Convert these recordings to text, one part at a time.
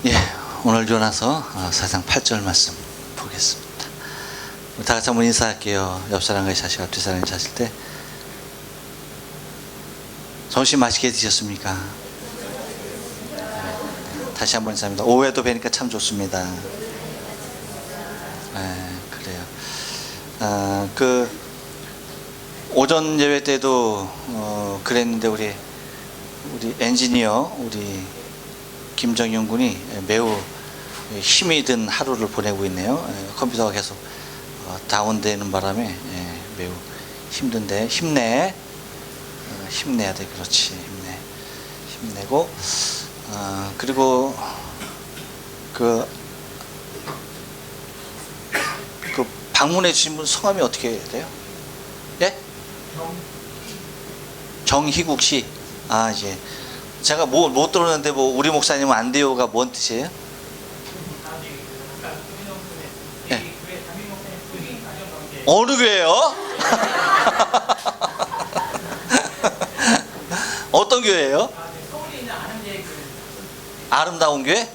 예, 오늘 요나서 4장 8절 말씀 보겠습니다. 다 같이 한번 인사할게요. 옆 사람과 자식, 앞뒤 사람과 자실 때 점심 맛있게 드셨습니까? 다시 한번 인사합니다. 오후에도 뵈니까 참 좋습니다. 그래요. 그 오전 예배 때도 그랬는데 우리 엔지니어 우리 김정윤 군이 매우 힘이 든 하루를 보내고 있네요. 컴퓨터가 계속 다운되는 바람에 매우 힘든데 힘내야 돼. 그렇지, 힘내고 그리고 그 방문해 주신 분 성함이 어떻게 돼요? 예? 정희국 씨. 예. 제가 못 들었는데 우리 목사님은 안 돼요가 뭔 뜻이에요? 네. 어느 교회요? 어떤 교회예요? 아름다운 교회?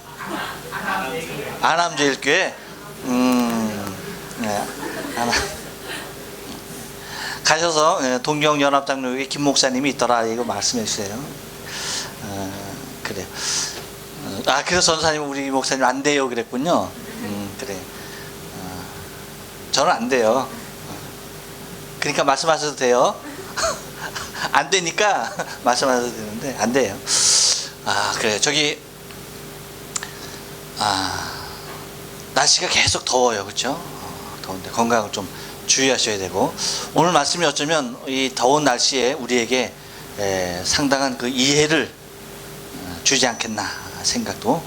안암제일교회? 네. 가셔서 동경연합장로교회 김 목사님이 있더라 이거 말씀해 주세요. 그래요. 그래서 전사님 우리 목사님 안 돼요 그랬군요. 그래. 저는 안 돼요. 그러니까 말씀하셔도 돼요. 안 되니까 말씀하셔도 되는데 안 돼요. 그래요. 저기 날씨가 계속 더워요, 그렇죠? 더운데 건강을 좀 주의하셔야 되고 오늘 말씀이 어쩌면 이 더운 날씨에 우리에게 상당한 그 이해를 주지 않겠나 생각도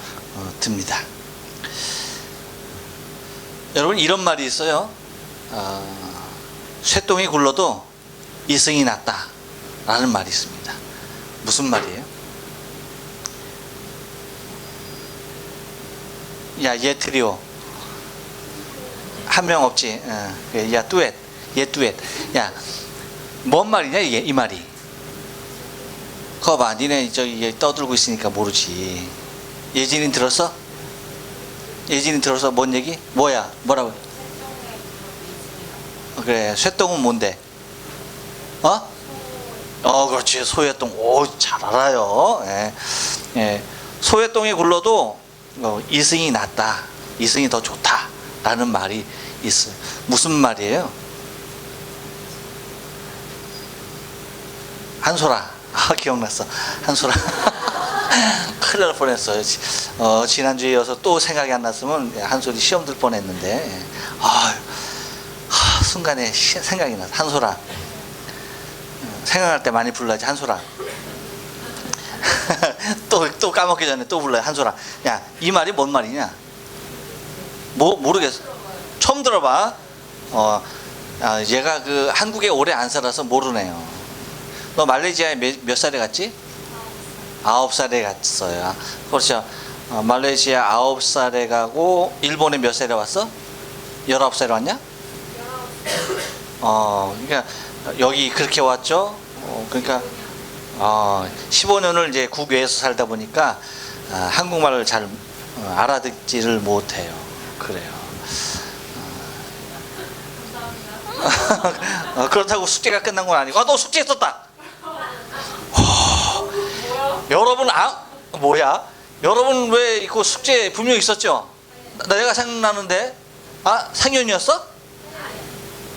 듭니다. 여러분 이런 말이 있어요. 쇠똥이 굴러도 이승이 낫다 라는 말이 있습니다. 무슨 말이에요? 야, 얘 트리오 한 명 없지. 야, 뚜엣 얘 뚜엣. 야, 뭔 말이냐 이게 이 말이. 거봐, 니네 저기 떠들고 있으니까 모르지. 예진이 들었어? 예진이 들어서 뭔 얘기? 뭐라고? 그래, 쇠똥은 뭔데? 그렇지, 소외똥. 오, 잘 알아요. 소외똥이 굴러도 이승이 낫다, 이승이 더 좋다 라는 말이 있어요. 무슨 말이에요? 한소라. 기억났어. 한소라. 큰일 날 뻔했어요. 지난주에 이어서 또 생각이 안 났으면 한소리 시험 들 뻔했는데 순간에 생각이 났어. 한소라. 생각날 때 많이 불러야지. 한소라. 또 까먹기 전에 또 불러요. 한소라. 야, 이 말이 뭔 말이냐? 모르겠어. 처음 들어봐. 얘가 그 한국에 오래 안 살아서 모르네요. 너 말레이시아에 몇 살에 갔지? 9살에 갔어요. 그렇죠. 말레이시아 9살에 가고 일본에 몇 살에 왔어? 19살에 왔냐? 그러니까 여기 그렇게 왔죠. 그러니까 15년을 이제 국외에서 살다 보니까 한국말을 잘 알아듣지를 못해요. 그래요. 그렇다고 숙제가 끝난 건 아니고 너 숙제 했었다. 여러분 뭐야? 여러분 왜 이거 숙제 분명히 있었죠? 내가 생각나는데 상현이었어?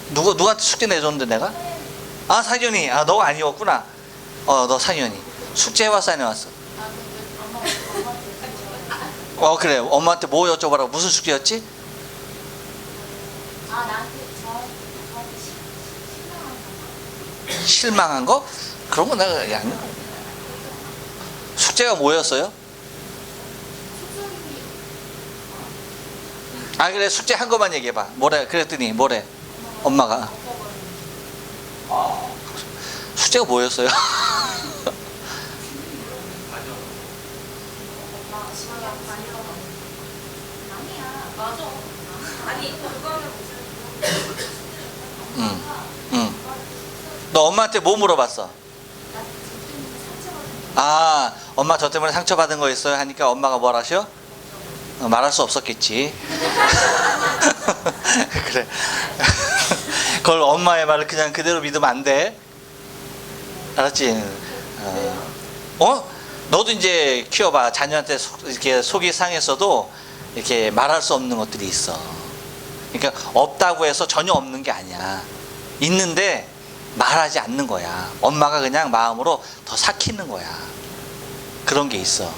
누구한테 숙제 내줬는데 내가? 상현이. 너가 아니었구나. 너 상현이 숙제 해왔어 안 해왔어? 그래. 엄마한테 뭐 여쭤봐라. 무슨 숙제였지? 나한테 실망한 거? 그런 거 내가 숙제가 뭐였어요? 그래, 숙제 한 것만 얘기해봐. 뭐래? 그랬더니 뭐래? 엄마가 숙제가 뭐였어요? 너 엄마한테 뭐 물어봤어? 엄마 저 때문에 상처받은 거 있어요? 하니까 엄마가 뭘 하셔? 말할 수 없었겠지. 그래. 그걸 엄마의 말을 그냥 그대로 믿으면 안 돼. 알았지? 너도 이제 키워봐. 자녀한테 이렇게 속이 상했어도 이렇게 말할 수 없는 것들이 있어. 그러니까 없다고 해서 전혀 없는 게 아니야. 있는데 말하지 않는 거야. 엄마가 그냥 마음으로 더 삭히는 거야. 그런 게 있어.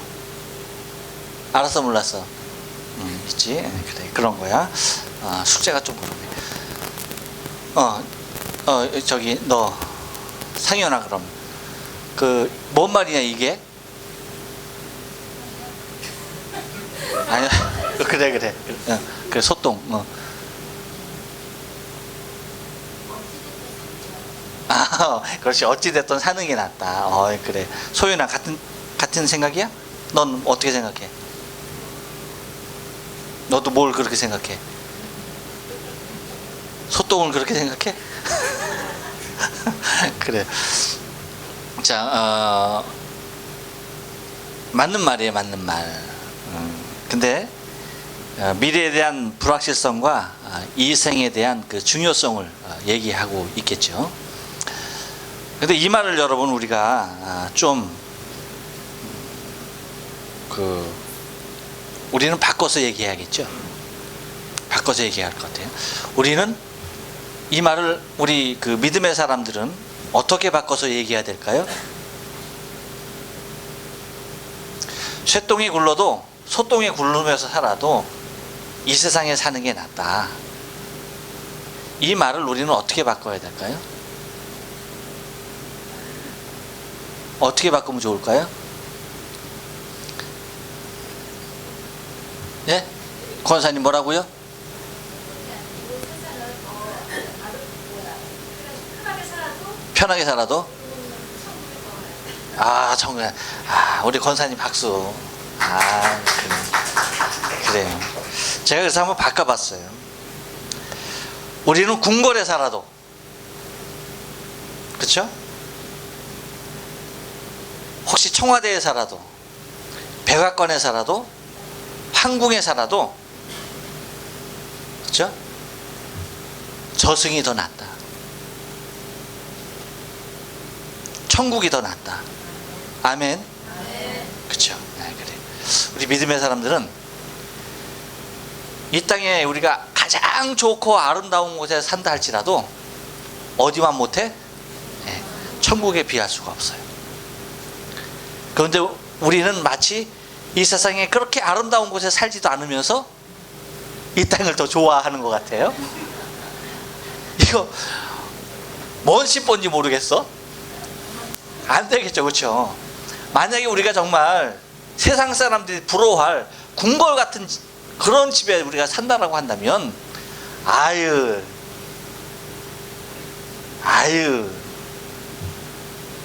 알았어, 몰랐어? 있지? 그래, 그런 거야. 숙제가 좀 그러네. 저기 너 상현아, 그럼 뭔 말이냐 이게? 아니야. 그래. 그래, 소똥. 그렇지. 어찌됐든 사는 게 낫다. 그래. 소윤아, 같은 생각이야? 넌 어떻게 생각해? 너도 뭘 그렇게 생각해? 소똥을 그렇게 생각해? 그래. 자, 맞는 말이에요, 맞는 말. 근데 미래에 대한 불확실성과 이 생에 대한 그 중요성을 얘기하고 있겠죠. 근데 이 말을 여러분 우리가 우리는 바꿔서 얘기해야겠죠. 바꿔서 얘기할 것 같아요. 우리는 이 말을 우리 그 믿음의 사람들은 어떻게 바꿔서 얘기해야 될까요? 쇠똥이 굴러도 소똥이 굴르면서 살아도 이 세상에 사는 게 낫다. 이 말을 우리는 어떻게 바꿔야 될까요? 어떻게 바꾸면 좋을까요? 예? 권사님 뭐라고요? 편하게 살아도? 정말. 우리 권사님 박수. 그래요. 제가 그래서 한번 바꿔봤어요. 우리는 궁궐에 살아도, 그렇죠? 혹시 청와대에 살아도, 백악관에 살아도, 황궁에 살아도, 그렇죠? 저승이 더 낫다. 천국이 더 낫다. 아멘. 그렇죠. 그래. 우리 믿음의 사람들은 이 땅에 우리가 가장 좋고 아름다운 곳에 산다 할지라도 어디만 못해? 천국에 비할 수가 없어요. 그런데 우리는 마치 이 세상에 그렇게 아름다운 곳에 살지도 않으면서 이 땅을 더 좋아하는 것 같아요. 이거 뭔 심보인지 모르겠어. 안 되겠죠, 그렇죠? 만약에 우리가 정말 세상 사람들이 부러워할 궁궐 같은 그런 집에 우리가 산다라고 한다면 아유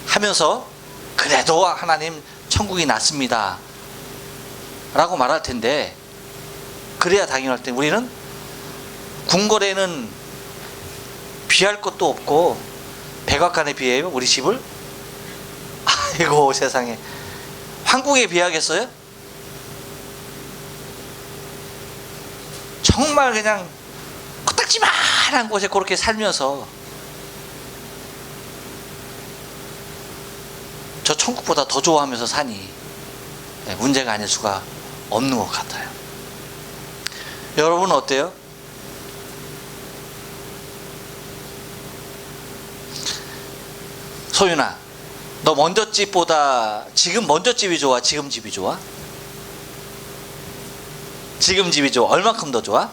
하면서 그래도 하나님 천국이 낫습니다 라고 말할 텐데, 그래야 당연할 텐데 우리는 궁궐에는 비할 것도 없고 백악관에 비해요 우리 집을? 아이고 세상에, 황궁에 비하겠어요? 정말 그냥 코딱지만한 곳에 그렇게 살면서 저 천국보다 더 좋아하면서 사니 문제가 아닐 수가 없는 것 같아요. 여러분은 어때요? 소윤아, 너 먼저 집보다 지금 먼저 집이 좋아? 지금 집이 좋아? 지금 집이 좋아? 얼만큼 더 좋아?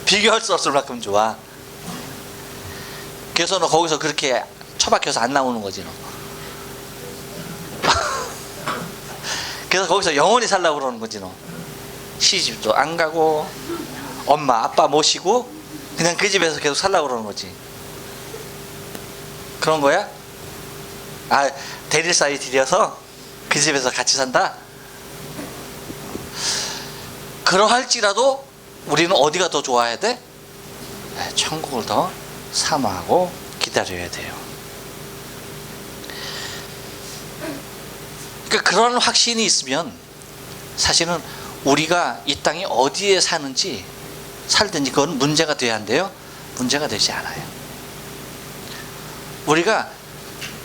비교할 수 없을 만큼 좋아. 그래서 너 거기서 그렇게 처박혀서 안 나오는 거지 너. 그래서 거기서 영원히 살려고 그러는 거지 너. 시집도 안 가고 엄마 아빠 모시고 그냥 그 집에서 계속 살려고 그러는 거지. 그런 거야? 대릴 사이 들여서 그 집에서 같이 산다? 그러할지라도 우리는 어디가 더 좋아야 돼? 천국을 더 사모하고 기다려야 돼요. 그러니까 그런 확신이 있으면 사실은 우리가 이 땅에 어디에 사는지 살든지 그건 문제가 돼야 한대요. 문제가 되지 않아요. 우리가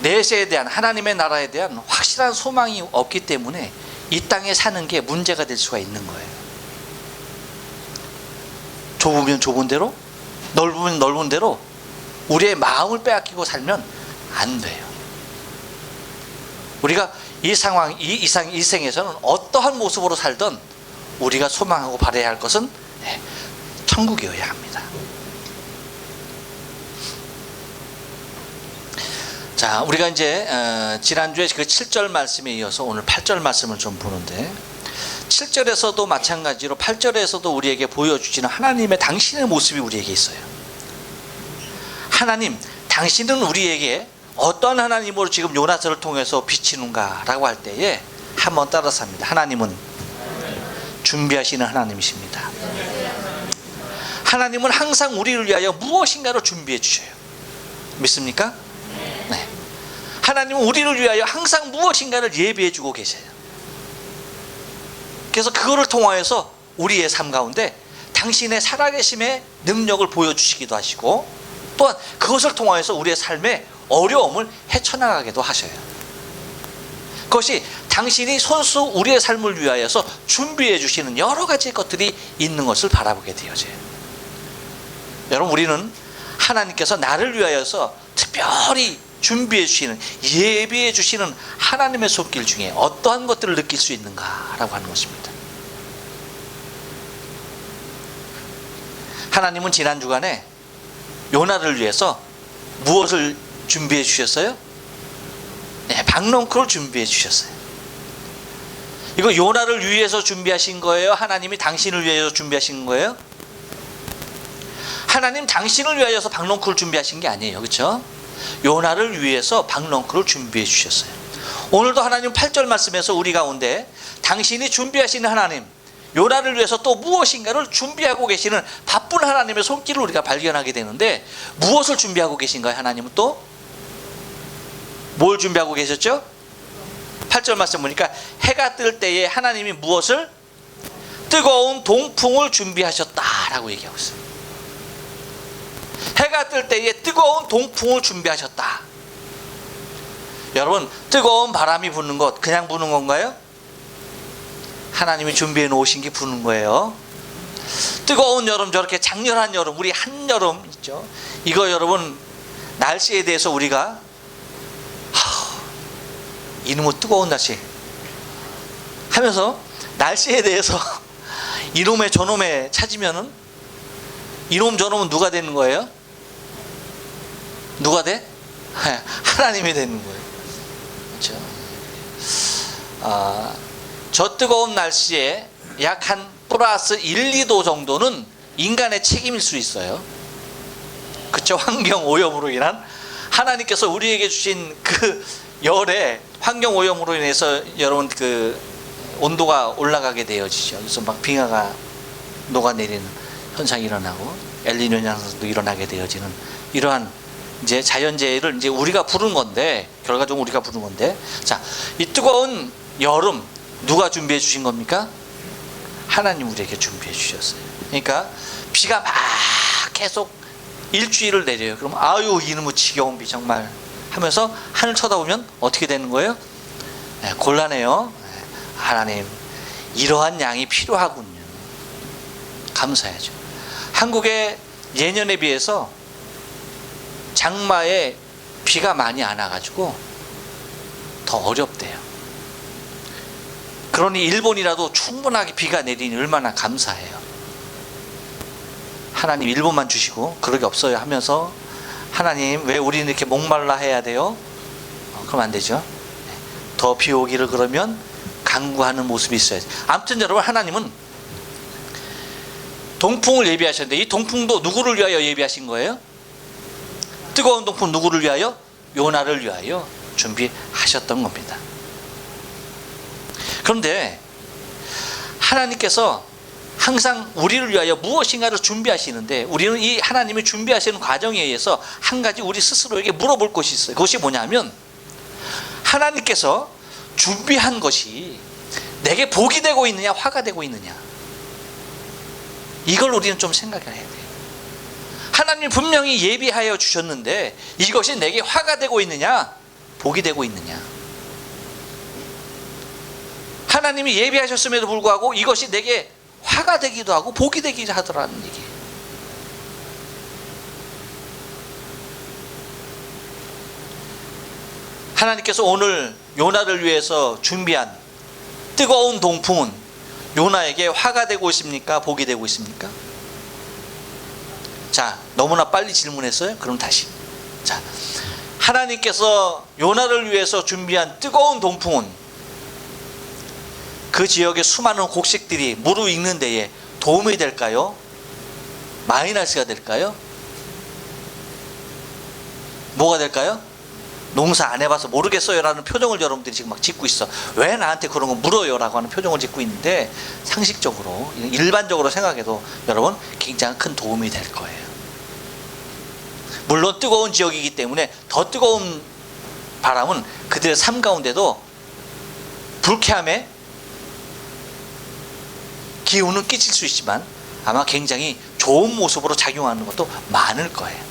내세에 대한, 하나님의 나라에 대한 확실한 소망이 없기 때문에 이 땅에 사는 게 문제가 될 수가 있는 거예요. 좁으면 좁은 대로, 넓으면 넓은 대로 우리의 마음을 빼앗기고 살면 안 돼요. 우리가 이 상황, 이 생에서는 어떠한 모습으로 살든 우리가 소망하고 바라야 할 것은 천국이어야 합니다. 자, 우리가 이제 지난주에 그 7절 말씀에 이어서 오늘 8절 말씀을 좀 보는데, 7절에서도 마찬가지로 8절에서도 우리에게 보여주시는 하나님의, 당신의 모습이 우리에게 있어요. 하나님, 당신은 우리에게 어떤 하나님으로 지금 요나서를 통해서 비치는가 라고 할 때에 한번 따라서 합니다. 하나님은 준비하시는 하나님이십니다. 하나님은 항상 우리를 위하여 무엇인가를 준비해 주셔요. 믿습니까? 네. 하나님은 우리를 위하여 항상 무엇인가를 예비해 주고 계세요. 그래서 그거를 통하여서 우리의 삶 가운데 당신의 살아계심의 능력을 보여주시기도 하시고, 또한 그것을 통하여서 우리의 삶에 어려움을 헤쳐나가기도 하셔요. 그것이 당신이 손수 우리의 삶을 위하여서 준비해 주시는 여러 가지 것들이 있는 것을 바라보게 되어져요. 여러분, 우리는 하나님께서 나를 위하여서 특별히 준비해 주시는, 예비해 주시는 하나님의 손길 중에 어떠한 것들을 느낄 수 있는가라고 하는 것입니다. 하나님은 지난 주간에 요나를 위해서 무엇을 준비해 주셨어요? 네, 박넝쿨을 준비해 주셨어요. 이거 요나를 위해서 준비하신 거예요? 하나님이 당신을 위해서 준비하신 거예요? 하나님 당신을 위하여서 박넝쿨을 준비하신 게 아니에요. 그렇죠? 요나를 위해서 박넝쿨을 준비해 주셨어요. 오늘도 하나님 8절 말씀에서 우리 가운데 당신이 준비하시는 하나님, 요나를 위해서 또 무엇인가를 준비하고 계시는 바쁜 하나님의 손길을 우리가 발견하게 되는데, 무엇을 준비하고 계신가요? 하나님은 또 뭘 준비하고 계셨죠? 8절 말씀 보니까 해가 뜰 때에 하나님이 무엇을? 뜨거운 동풍을 준비하셨다라고 얘기하고 있어요. 해가 뜰 때에 뜨거운 동풍을 준비하셨다. 여러분, 뜨거운 바람이 부는 것 그냥 부는 건가요? 하나님이 준비해 놓으신 게 부는 거예요. 뜨거운 여름, 저렇게 장렬한 여름, 우리 한여름 있죠. 이거 여러분, 날씨에 대해서 우리가 이놈의 뜨거운 날씨 하면서 날씨에 대해서 이놈의 저놈에 찾으면은, 이놈 저놈은 누가 되는 거예요? 누가 돼? 하나님이 되는 거예요. 그렇죠? 저 뜨거운 날씨에 약 한 플러스 1, 2도 정도는 인간의 책임일 수 있어요. 그렇죠? 환경 오염으로 인한, 하나님께서 우리에게 주신 그 열에 환경 오염으로 인해서 여러분 그 온도가 올라가게 되어지죠. 그래서 막 빙하가 녹아내리는 현상이 일어나고 엘니뇨 현상도 일어나게 되어지는 이러한 이제 자연재해를 이제 우리가 부른 건데, 결과적으로 우리가 부른 건데, 자, 이 뜨거운 여름 누가 준비해 주신 겁니까? 하나님 우리에게 준비해 주셨어요. 그러니까 비가 막 계속 일주일을 내려요. 그럼 아유 이놈의 지겨운 비 정말 하면서 하늘 쳐다보면 어떻게 되는 거예요? 네, 곤란해요. 하나님 이러한 양이 필요하군요. 감사해야죠. 한국의 예년에 비해서 장마에 비가 많이 안 와가지고 더 어렵대요. 그러니 일본이라도 충분하게 비가 내리니 얼마나 감사해요. 하나님 일본만 주시고 그러게 없어요 하면서, 하나님 왜 우리는 이렇게 목말라 해야 돼요? 그럼 안 되죠. 더 비 오기를 그러면 간구하는 모습이 있어야지. 아무튼 여러분, 하나님은 동풍을 예비하셨는데, 이 동풍도 누구를 위하여 예비하신 거예요? 뜨거운 동풍 누구를 위하여? 요나를 위하여 준비하셨던 겁니다. 그런데 하나님께서 항상 우리를 위하여 무엇인가를 준비하시는데, 우리는 이 하나님이 준비하시는 과정에 의해서 한 가지 우리 스스로에게 물어볼 것이 있어요. 그것이 뭐냐면, 하나님께서 준비한 것이 내게 복이 되고 있느냐 화가 되고 있느냐, 이걸 우리는 좀 생각을 해야 돼요. 하나님 분명히 예비하여 주셨는데 이것이 내게 화가 되고 있느냐 복이 되고 있느냐. 하나님이 예비하셨음에도 불구하고 이것이 내게 화가 되기도 하고 복이 되기도 하더라는 얘기예요. 하나님께서 오늘 요나를 위해서 준비한 뜨거운 동풍은 요나에게 화가 되고 있습니까 복이 되고 있습니까? 자, 너무나 빨리 질문했어요. 그럼 다시. 자, 하나님께서 요나를 위해서 준비한 뜨거운 동풍은 그 지역의 수많은 곡식들이 무르익는 데에 도움이 될까요? 마이너스가 될까요? 뭐가 될까요? 농사 안 해봐서 모르겠어요 라는 표정을 여러분들이 지금 막 짓고 있어. 왜 나한테 그런 거 물어요 라고 하는 표정을 짓고 있는데, 상식적으로 일반적으로 생각해도 여러분 굉장히 큰 도움이 될 거예요. 물론 뜨거운 지역이기 때문에 더 뜨거운 바람은 그들의 삶 가운데도 불쾌함에 기운은 끼칠 수 있지만 아마 굉장히 좋은 모습으로 작용하는 것도 많을 거예요.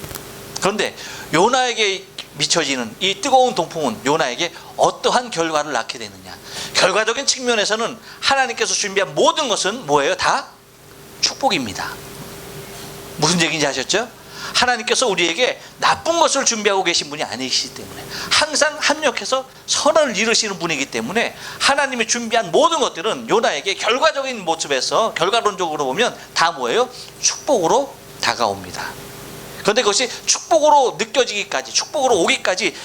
그런데 요나에게 미쳐지는 이 뜨거운 동풍은 요나에게 어떠한 결과를 낳게 되느냐. 결과적인 측면에서는 하나님께서 준비한 모든 것은 뭐예요? 다 축복입니다. 무슨 얘기인지 아셨죠? 하나님께서 우리에게 나쁜 것을 준비하고 계신 분이 아니시기 때문에, 항상 합력해서 선을 이루시는 분이기 때문에 하나님이 준비한 모든 것들은 요나에게 결과적인 모습에서 결과론적으로 보면 다 뭐예요? 축복으로 다가옵니다. 그런데 그것이 축복으로 느껴지기까지, 축복으로 오기까지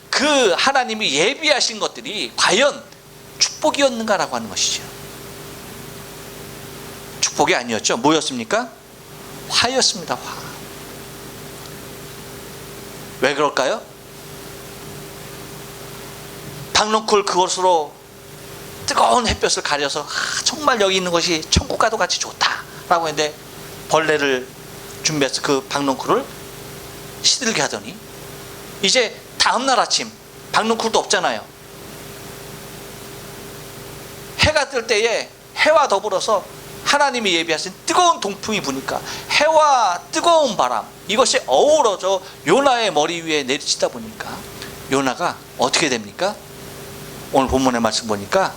그 하나님이 예비하신 것들이 과연 축복이었는가라고 하는 것이죠. 축복이 아니었죠. 뭐였습니까? 화였습니다. 화. 왜 그럴까요? 박농쿨 그것으로 뜨거운 햇볕을 가려서 정말 여기 있는 것이 천국과도 같이 좋다라고 했는데 벌레를 준비해서 그 박농쿨을 시들게 하더니 이제 다음날 아침 박농쿨도 없잖아요. 해가 뜰 때에 해와 더불어서 하나님이 예비하신 뜨거운 동풍이 부니까 해와 뜨거운 바람, 이것이 어우러져 요나의 머리 위에 내리치다 보니까 요나가 어떻게 됩니까? 오늘 본문의 말씀 보니까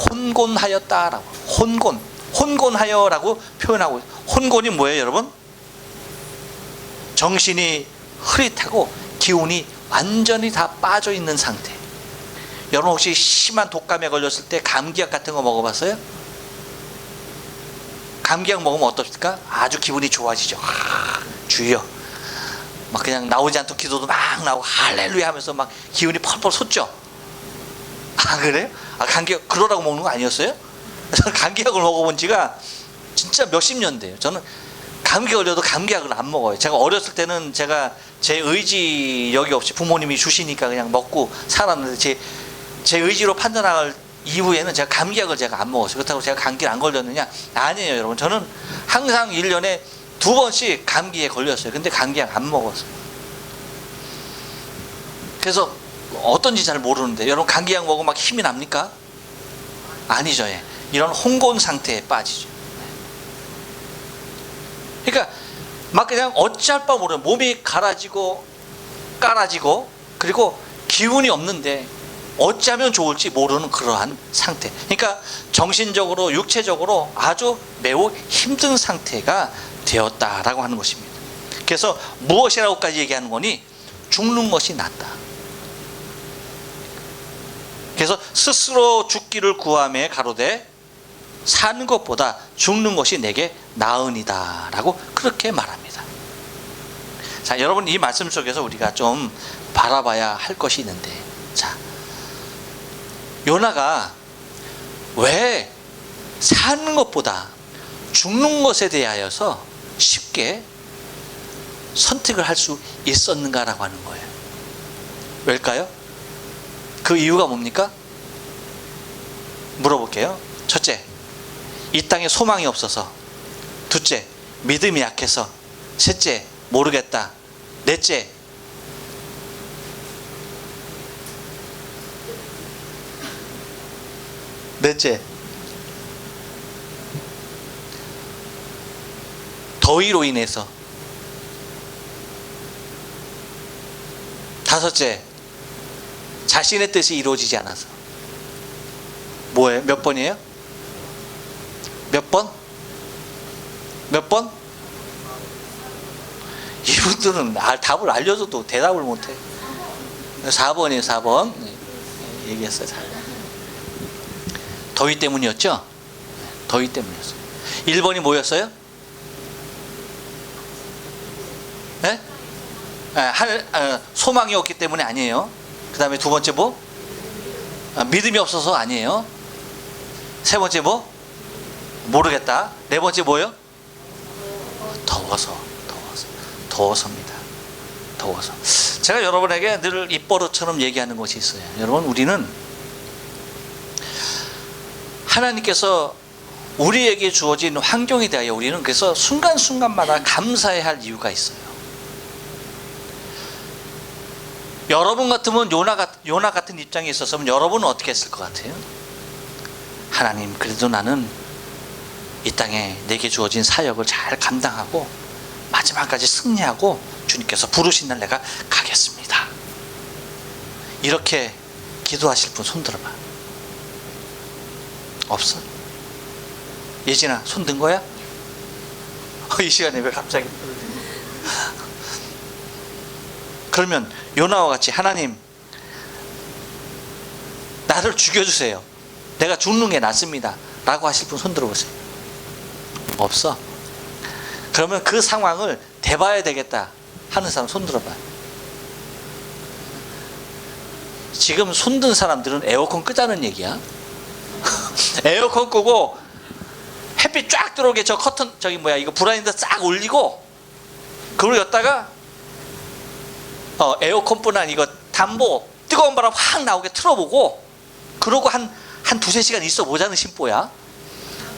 혼곤하였다라고, 혼곤하여라고 표현하고, 혼곤이 뭐예요 여러분? 정신이 흐릿하고 기운이 완전히 다 빠져 있는 상태. 여러분 혹시 심한 독감에 걸렸을 때 감기약 같은 거 먹어봤어요? 감기약 먹으면 어떻습니까? 아주 기분이 좋아지죠. 주여, 막 그냥 나오지 않던 기도도 막 나오고 할렐루야 하면서 막 기운이 펄펄 솟죠. 아 그래요? 감기약 그러라고 먹는 거 아니었어요? 저는 감기약을 먹어본 지가 진짜 몇십 년 돼요. 저는 감기 걸려도 감기약을 안 먹어요. 제가 어렸을 때는 제가 제 의지력이 없이 부모님이 주시니까 그냥 먹고 살았는데 제 의지로 판단할 이후에는 제가 감기약을 제가 안 먹었어요. 그렇다고 제가 감기를 안 걸렸느냐? 아니에요 여러분. 저는 항상 1년에 2번씩 감기에 걸렸어요. 근데 감기약 안 먹었어요. 그래서 어떤지 잘 모르는데 여러분 감기약 먹으면 막 힘이 납니까? 아니죠. 이런 홍곤 상태에 빠지죠. 그러니까 막 그냥 어찌할 바 모르는, 몸이 가라지고 깔아지고 그리고 기운이 없는데 어찌하면 좋을지 모르는 그러한 상태. 그러니까 정신적으로 육체적으로 아주 매우 힘든 상태가 되었다라고 하는 것입니다. 그래서 무엇이라고까지 얘기하는 거니? 죽는 것이 낫다. 그래서 스스로 죽기를 구하매 가로되 사는 것보다 죽는 것이 내게 나으니다 라고 그렇게 말합니다. 자, 여러분 이 말씀 속에서 우리가 좀 바라봐야 할 것이 있는데, 자, 요나가 왜 사는 것보다 죽는 것에 대하여서 쉽게 선택을 할 수 있었는가라고 하는 거예요. 왜일까요? 그 이유가 뭡니까? 물어볼게요. 첫째, 이 땅에 소망이 없어서. 둘째, 믿음이 약해서. 셋째, 모르겠다. 넷째, 넷째, 더위로 인해서. 다섯째, 자신의 뜻이 이루어지지 않아서. 뭐예요? 몇 번이에요? 몇 번? 몇 번? 이분들은 답을 알려줘도 대답을 못해. 4번이에요. 4번 얘기했어요. 4번. 더위 때문이었죠? 더위 때문이었어요. 1번이 뭐였어요? 네? 소망이 없기 때문에 아니에요. 그 다음에 두 번째 뭐? 믿음이 없어서 아니에요. 세 번째 뭐? 모르겠다. 네 번째 뭐예요? 더워서입니다. 더워서. 제가 여러분에게 늘 입버릇처럼 얘기하는 것이 있어요. 여러분, 우리는 하나님께서 우리에게 주어진 환경에 대하여 우리는 그래서 순간순간마다 감사해야 할 이유가 있어요. 여러분 같으면 요나 같은 입장에 있었으면 여러분은 어떻게 했을 것 같아요? 하나님, 그래도 나는 이 땅에 내게 주어진 사역을 잘 감당하고 마지막까지 승리하고 주님께서 부르신 날 내가 가겠습니다. 이렇게 기도하실 분 손 들어봐. 없어? 예진아, 손 든 거야? 이 시간에 왜 갑자기? 그러면 요나와 같이 하나님, 나를 죽여주세요. 내가 죽는 게 낫습니다. 라고 하실 분 손 들어보세요. 없어? 그러면 그 상황을 대봐야 되겠다 하는 사람 손 들어봐. 지금 손든 사람들은 에어컨 끄자는 얘기야. 에어컨 끄고 햇빛 쫙 들어오게 저 커튼 이거 브라인드 싹 올리고, 그걸 였다가 에어컨뿐 아니고 담보 뜨거운 바람 확 나오게 틀어보고, 그러고 한 두세 시간 있어 보자는 심보야.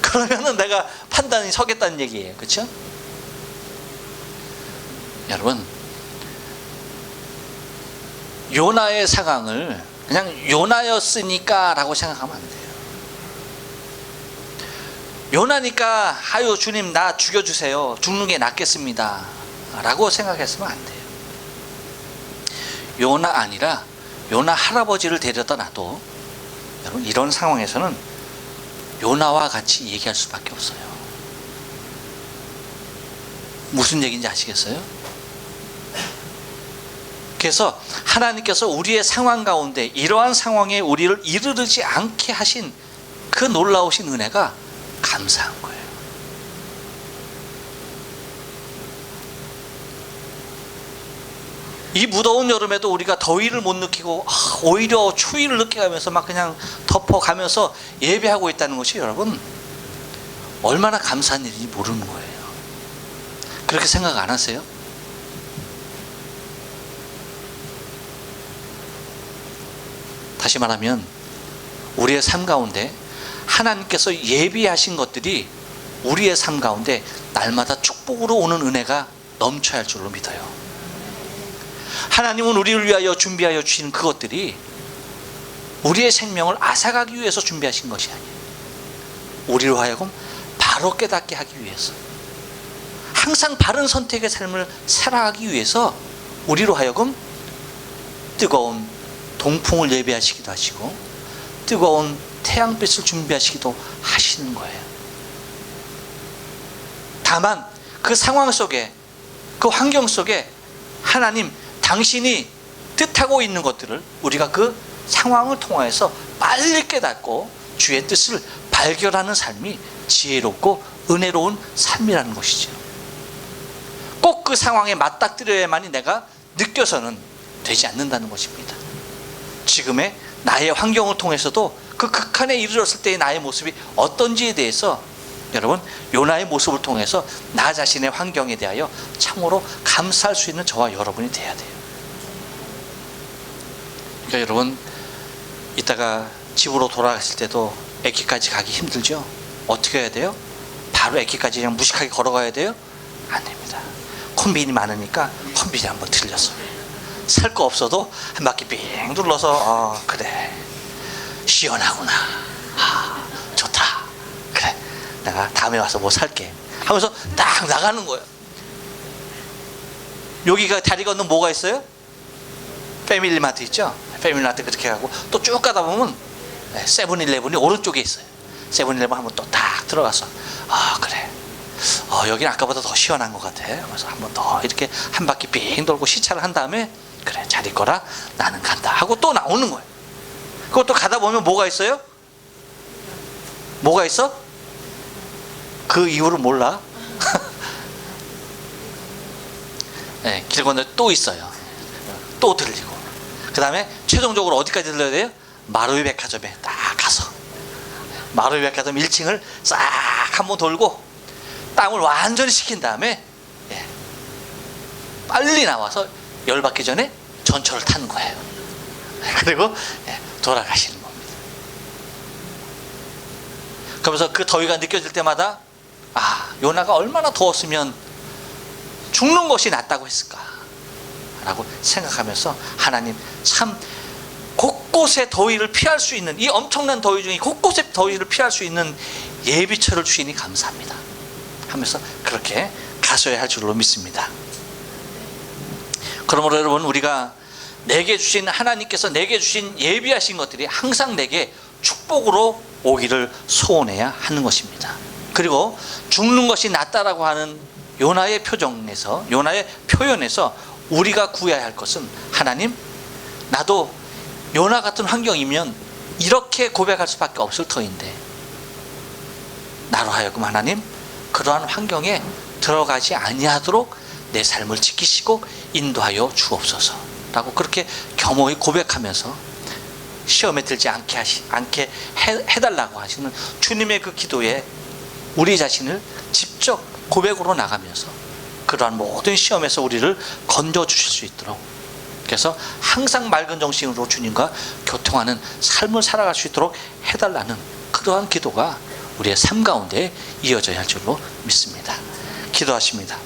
그러면은 내가 판단이 서겠다는 얘기예요. 그렇죠? 여러분, 요나의 상황을 그냥 요나였으니까 라고 생각하면 안 돼요. 요나니까 아유 주님 나 죽여주세요, 죽는 게 낫겠습니다 라고 생각했으면 안 돼요. 요나 아니라 요나 할아버지를 데려다 놔도 여러분, 이런 상황에서는 요나와 같이 얘기할 수밖에 없어요. 무슨 얘기인지 아시겠어요? 그래서 하나님께서 우리의 상황 가운데 이러한 상황에 우리를 이르르지 않게 하신 그 놀라우신 은혜가 감사한 거예요. 이 무더운 여름에도 우리가 더위를 못 느끼고 오히려 추위를 느껴가면서 막 그냥 덮어가면서 예배하고 있다는 것이 여러분 얼마나 감사한 일인지 모르는 거예요. 그렇게 생각 안 하세요? 다시 말하면 우리의 삶 가운데 하나님께서 예비하신 것들이 우리의 삶 가운데 날마다 축복으로 오는 은혜가 넘쳐야 할 줄로 믿어요. 하나님은 우리를 위하여 준비하여 주신 그것들이 우리의 생명을 앗아가기 위해서 준비하신 것이 아니에요. 우리로 하여금 바로 깨닫게 하기 위해서, 항상 바른 선택의 삶을 살아가기 위해서 우리로 하여금 뜨거운 동풍을 예비하시기도 하시고 뜨거운 태양빛을 준비하시기도 하시는 거예요. 다만 그 상황 속에, 그 환경 속에 하나님 당신이 뜻하고 있는 것들을 우리가 그 상황을 통하여서 빨리 깨닫고 주의 뜻을 발견하는 삶이 지혜롭고 은혜로운 삶이라는 것이죠. 꼭 그 상황에 맞닥뜨려야만이 내가 느껴서는 되지 않는다는 것입니다. 지금의 나의 환경을 통해서도 그 극한에 이르렀을 때의 나의 모습이 어떤지에 대해서 여러분 요나의 모습을 통해서 나 자신의 환경에 대하여 참으로 감사할 수 있는 저와 여러분이 돼야 돼요. 그러니까 여러분 이따가 집으로 돌아가실 때도駅까지 가기 힘들죠? 어떻게 해야 돼요? 바로駅까지 그냥 무식하게 걸어가야 돼요? 안 됩니다. 콤비니 많으니까 콤비니 한번 들려서 살 거 없어도 한 바퀴 빙 둘러서 그래 시원하구나, 내가 다음에 와서 뭐 살게 하면서 딱 나가는 거예요. 여기가 다리 건너 뭐가 있어요? 패밀리마트 있죠? 패밀리마트 그렇게 가고 또 쭉 가다 보면 세븐일레븐이 오른쪽에 있어요. 세븐일레븐 한번 또 딱 들어가서 그래 여기는 아까보다 더 시원한 것 같아. 그래서 한번 더 이렇게 한 바퀴 빙 돌고 시차를 한 다음에 그래 잘 있거라 나는 간다 하고 또 나오는 거예요. 그것도 가다 보면 뭐가 있어요? 뭐가 있어? 그 이유를 몰라. 네, 길 건너에 또 있어요. 또 들리고 그 다음에 최종적으로 어디까지 들려야 돼요? 마루이 백화점에 딱 가서 마루이 백화점 1층을 싹 한번 돌고 땀을 완전히 식힌 다음에 빨리 나와서 열받기 전에 전철을 타는 거예요. 그리고 돌아가시는 겁니다. 그러면서 그 더위가 느껴질 때마다 요나가 얼마나 더웠으면 죽는 것이 낫다고 했을까 라고 생각하면서 하나님 참 곳곳에 더위를 피할 수 있는 이 엄청난 더위 중에 곳곳에 더위를 피할 수 있는 예비처를 주시니 감사합니다 하면서 그렇게 가셔야 할 줄로 믿습니다. 그러므로 여러분 우리가 내게 주신 하나님께서 내게 주신 예비하신 것들이 항상 내게 축복으로 오기를 소원해야 하는 것입니다. 그리고 죽는 것이 낫다라고 하는 요나의 표정에서 요나의 표현에서 우리가 구해야 할 것은 하나님 나도 요나 같은 환경이면 이렇게 고백할 수밖에 없을 터인데 나로 하여금 하나님 그러한 환경에 들어가지 아니하도록 내 삶을 지키시고 인도하여 주옵소서 라고 그렇게 겸허히 고백하면서 시험에 들지 않게 해달라고 하시는 주님의 그 기도에 우리 자신을 직접 고백으로 나가면서 그러한 모든 시험에서 우리를 건져 주실 수 있도록 그래서 항상 맑은 정신으로 주님과 교통하는 삶을 살아갈 수 있도록 해달라는 그러한 기도가 우리의 삶 가운데 이어져야 할 줄로 믿습니다. 기도하십니다.